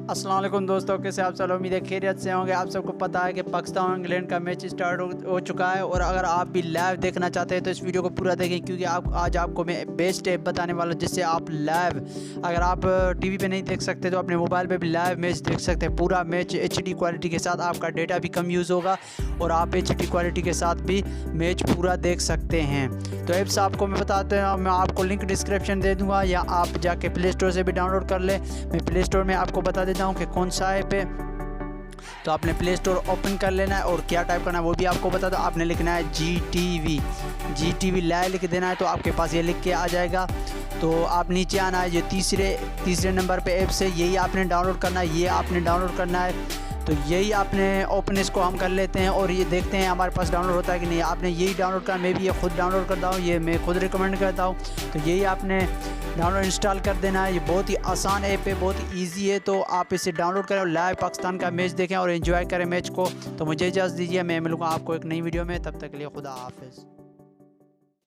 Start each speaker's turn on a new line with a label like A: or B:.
A: अस्सलाम वालेकुम दोस्तों, कैसे आप सब? उम्मीद है खैरियत से होंगे। आप सबको पता है कि पाकिस्तान और इंग्लैंड का मैच स्टार्ट हो चुका है और अगर आप भी लाइव देखना चाहते हैं तो इस वीडियो को पूरा देखें, क्योंकि आज आपको मैं बेस्ट ऐप बताने वाला हूं जिससे आप लाइव, अगर आप टीवी पे नहीं देख सकते तो अपने मोबाइल पे भी लाइव मैच देख सकते हैं। पूरा मैच HD क्वालिटी के साथ, आपका डेटा भी कम यूज़ होगा और आप HD क्वालिटी के साथ भी मैच पूरा देख सकते हैं। तो ऐप्स आपको मैं बताता हूँ, मैं आपको लिंक डिस्क्रिप्शन दे दूँगा या आप जाके प्ले स्टोर से भी डाउनलोड कर लें। मैं प्ले स्टोर में आपको बता देता हूँ कि कौन सा ऐप है। तो आपने प्ले स्टोर ओपन कर लेना है और क्या टाइप करना है वो भी आपको बता दो। आपने लिखना है GTV लाइव लिख देना है तो आपके पास ये लिख के आ जाएगा। तो आप नीचे आना है, जो तीसरे नंबर पे ऐप्स है यही आपने डाउनलोड करना है, ये आपने डाउनलोड करना है। तो यही आपने ओपन इसको हम कर लेते हैं और ये देखते हैं हमारे पास डाउनलोड होता है कि नहीं। आपने यही डाउनलोड करना, मैं भी ये खुद डाउनलोड करता हूँ, ये मैं खुद रिकमेंड करता हूँ। तो यही आपने डाउनलोड इंस्टॉल कर देना है। ये बहुत ही आसान ऐप है, बहुत ही ईजी है। तो आप इसे डाउनलोड करें, लाइव पाकिस्तान का मैच देखें और एंजॉय करें मैच को। तो मुझे इजाज़त दीजिए, मैं मिलूँगा आपको एक नई वीडियो में। तब तक के लिए खुदा हाफिज़।